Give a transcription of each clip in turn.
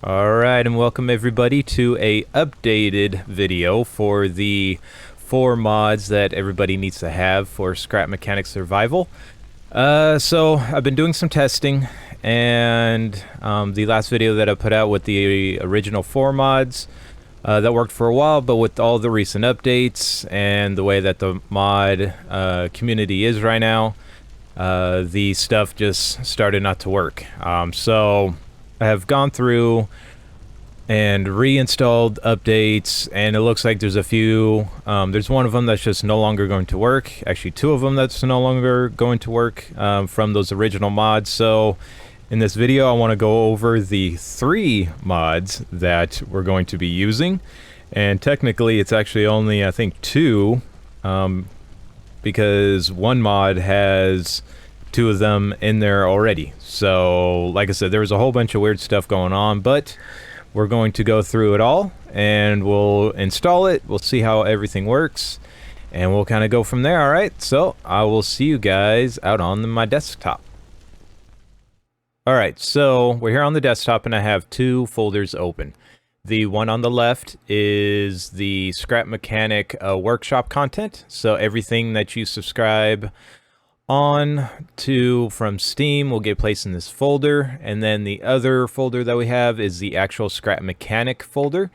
Alright, and welcome everybody to a updated video for the 4 mods that everybody needs to have for Scrap Mechanic Survival. So I've been doing some testing, and the last video that I put out with the original 4 mods, that worked for a while, but with all the recent updates and the way that the mod community is right now, the stuff just started not to work. So I have gone through and reinstalled updates, and it looks like there's a few. There's one of them that's just no longer going to work. Actually, 2 of them that's no longer going to work from those original mods. So in this video, I want to go over the 3 mods that we're going to be using. And technically, it's actually only, I think, 2, because one mod has 2 of them in there already. So, like I said, there was a whole bunch of weird stuff going on, but we're going to go through it all, and we'll install it, we'll see how everything works, and we'll kind of go from there, alright? So, I will see you guys out on my desktop. Alright, so we're here on the desktop, and I have 2 folders open. The one on the left is the Scrap Mechanic workshop content, so everything that you subscribe on to from Steam will get placed in this folder, and then the other folder that we have is the actual Scrap Mechanic folder.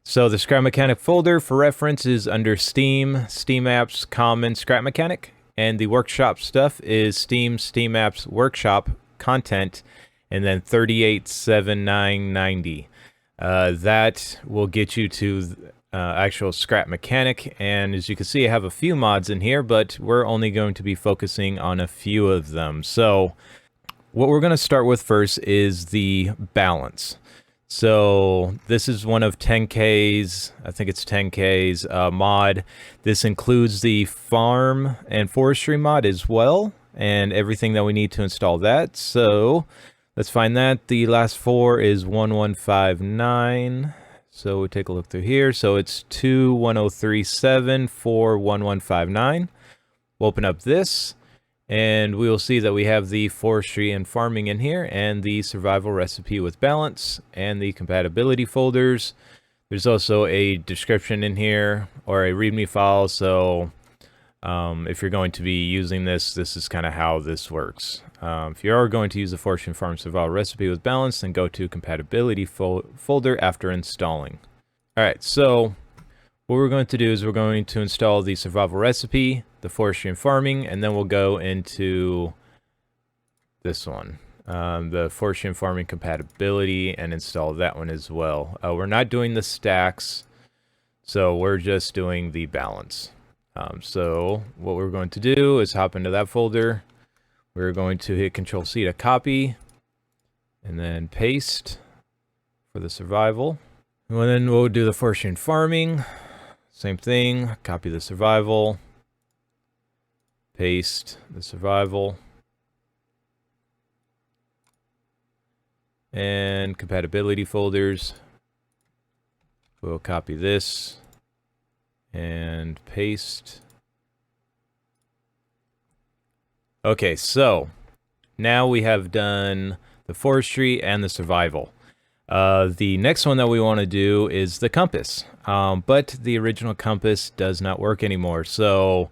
So the Scrap Mechanic folder, for reference, is under Steam, Steam Apps, Common, Scrap Mechanic, and the workshop stuff is Steam, Steam Apps, Workshop, Content, and then 387990. That will get you to actual Scrap Mechanic, and as you can see, I have a few mods in here, but we're only going to be focusing on a few of them. So what we're going to start with first is the balance. So this is one of 10K's, I think it's 10K's mod. This includes the farm and forestry mod as well, and everything that we need to install that. So let's find that. The last 4 is 1159. So we'll take a look through here. So it's 21037 41159. We'll open up this, and we will see that we have the forestry and farming in here, and the survival recipe with balance, and the compatibility folders. There's also a description in here, or a readme file, so if you're going to be using this, this is kind of how this works. If you are going to use the forestry and farm survival recipe with balance, then go to compatibility folder after installing. Alright, so what we're going to do is we're going to install the survival recipe, the forestry and farming, and then we'll go into this one, the forestry and farming compatibility, and install that one as well. We're not doing the stacks, so we're just doing the balance. So what we're going to do is hop into that folder. We're going to hit Control-C to copy, and then paste for the survival. And then we'll do the forestry and farming. Same thing, copy the survival, paste the survival, and compatibility folders. We'll copy this and paste. Okay, so now we have done the forestry and the survival. The next one that we want to do is the compass, but the original compass does not work anymore. So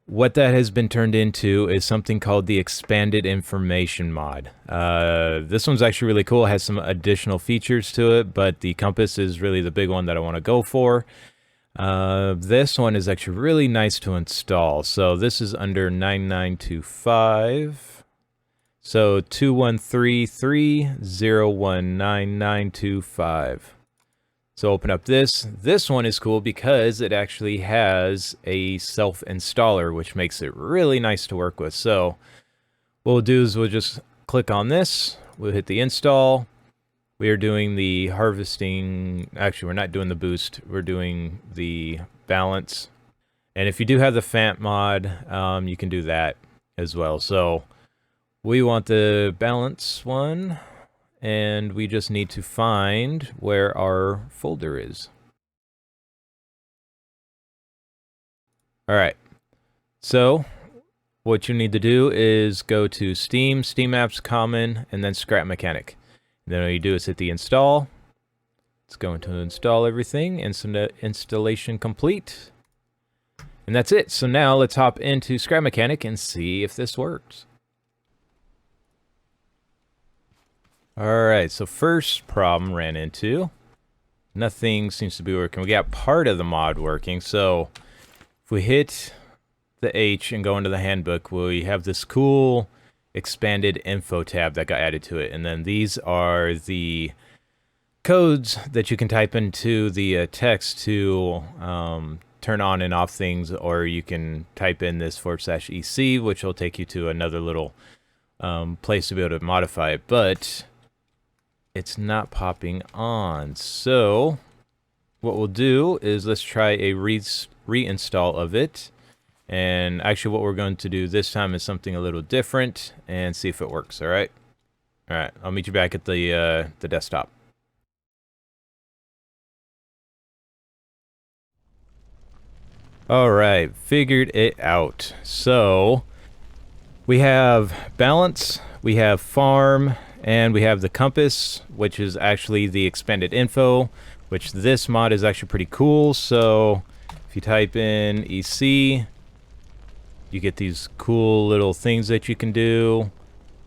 what that has been turned into is something called the expanded information mod. This one's actually really cool. It has some additional features to it, but the compass is really the big one that I want to go for. This one is actually really nice to install. So this is under 9925. So 2133019925. So open up this. This one is cool because it actually has a self-installer, which makes it really nice to work with. So what we'll do is we'll just click on this. We'll hit the install. We are doing the harvesting. Actually, we're not doing the boost. We're doing the balance. And if you do have the FAMP mod, you can do that as well. So we want the balance one, and we just need to find where our folder is. All right. So what you need to do is go to Steam, Steam Apps, Common, and then Scrap Mechanic. Then all you do is hit the install. It's going to install everything. Installation complete. And that's it. So now let's hop into Scrap Mechanic and see if this works. Alright, so first problem ran into. Nothing seems to be working. We got part of the mod working, so if we hit the H and go into the handbook, we have this cool expanded info tab that got added to it. And then these are the codes that you can type into the text to turn on and off things, or you can type in this /EC, which will take you to another little place to be able to modify it. But it's not popping on. So what we'll do is let's try a reinstall of it. And actually what we're going to do this time is something a little different and see if it works, all right? All right, I'll meet you back at the desktop. All right, figured it out. So we have balance, we have farm, and we have the compass, which is actually the expanded info, which this mod is actually pretty cool. So if you type in EC, you get these cool little things that you can do.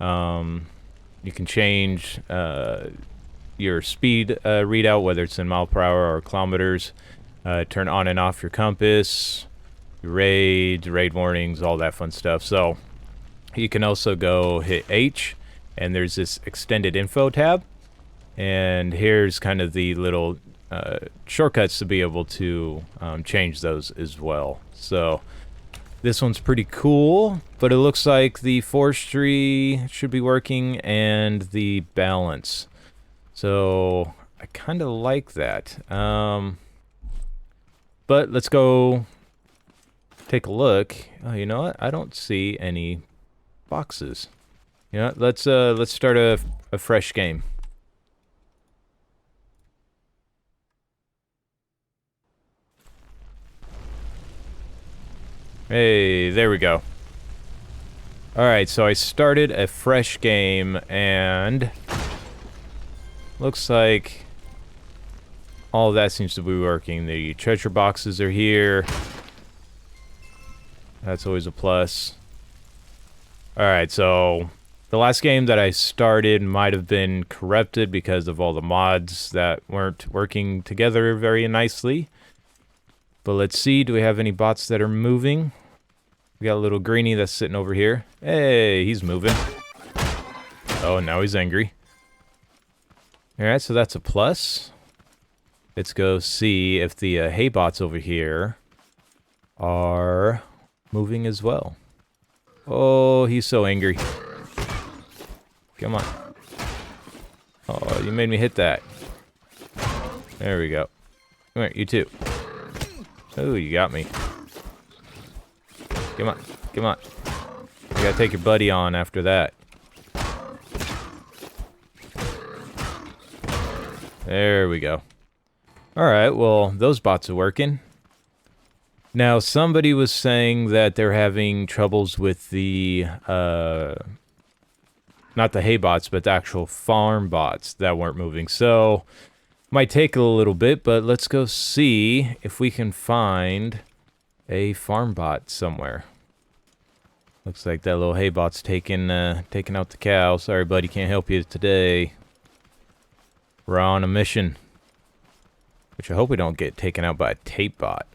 You can change your speed readout, whether it's in mile per hour or kilometers. Turn on and off your compass, raid warnings, all that fun stuff. So you can also go hit H, and there's this extended info tab. And here's kind of the little shortcuts to be able to change those as well. So this one's pretty cool, but it looks like the forestry should be working and the balance. So I kind of like that. But let's go take a look. Oh, you know what? I don't see any boxes. You know what? Let's start a fresh game. Hey, there we go. Alright, so I started a fresh game, and looks like all of that seems to be working. The treasure boxes are here. That's always a plus. Alright, so the last game that I started might have been corrupted because of all the mods that weren't working together very nicely. But let's see, do we have any bots that are moving? We got a little greenie that's sitting over here. Hey, he's moving. Oh, now he's angry. Alright, so that's a plus. Let's go see if the hay bots over here are moving as well. Oh, he's so angry. Come on. Oh, you made me hit that. There we go. Come here, you too. Oh, you got me. Come on, come on. You gotta take your buddy on after that. There we go. Alright, well, those bots are working. Now, somebody was saying that they're having troubles with the, not the hay bots, but the actual farm bots that weren't moving. So, might take a little bit, but let's go see if we can find a farm bot somewhere. Looks like that little hay bot's taking out the cow. Sorry, buddy, can't help you today. We're on a mission. Which I hope we don't get taken out by a tape bot.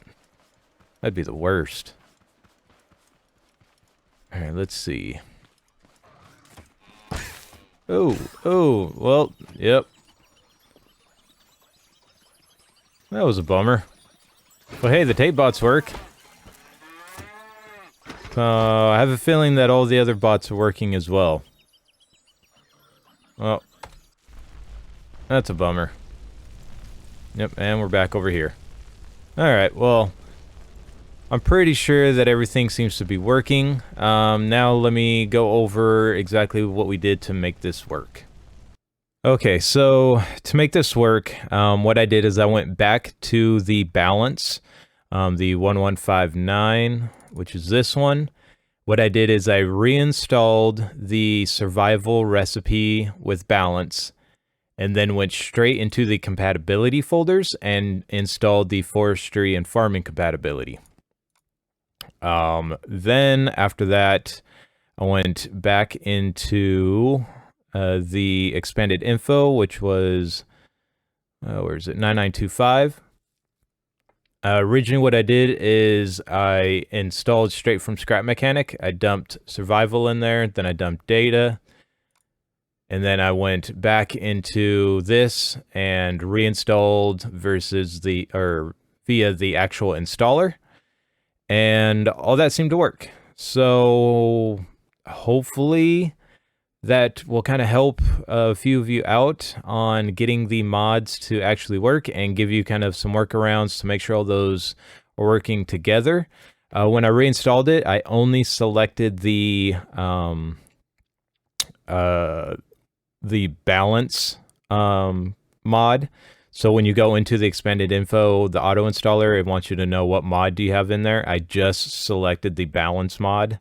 That'd be the worst. Alright, let's see. Oh, well, yep. That was a bummer. But hey, the tape bots work. I have a feeling that all the other bots are working as well. Well, that's a bummer. Yep, and we're back over here. Alright, well, I'm pretty sure that everything seems to be working. Now let me go over exactly what we did to make this work. Okay, so to make this work, what I did is I went back to the balance, the 1159, which is this one. What I did is I reinstalled the survival recipe with balance, and then went straight into the compatibility folders and installed the forestry and farming compatibility. Then after that, I went back into the expanded info, which was, where is it, 9925. Originally what I did is I installed straight from Scrap Mechanic. I dumped survival in there, then I dumped data, and then I went back into this and reinstalled via the actual installer, and all that seemed to work. So hopefully that will kind of help a few of you out on getting the mods to actually work and give you kind of some workarounds to make sure all those are working together. When I reinstalled it, I only selected the balance mod. So when you go into the expanded info, the auto installer, it wants you to know what mod do you have in there. I just selected the balance mod,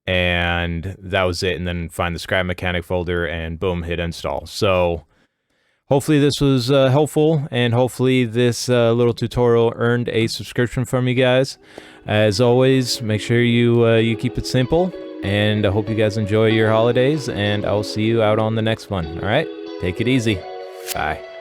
and that was it. And then find the Scrap Mechanic folder and boom, hit install. So hopefully this was helpful, and hopefully this little tutorial earned a subscription from you guys. As always, make sure you keep it simple, and I hope you guys enjoy your holidays, and I'll see you out on the next one. All right, take it easy. Bye.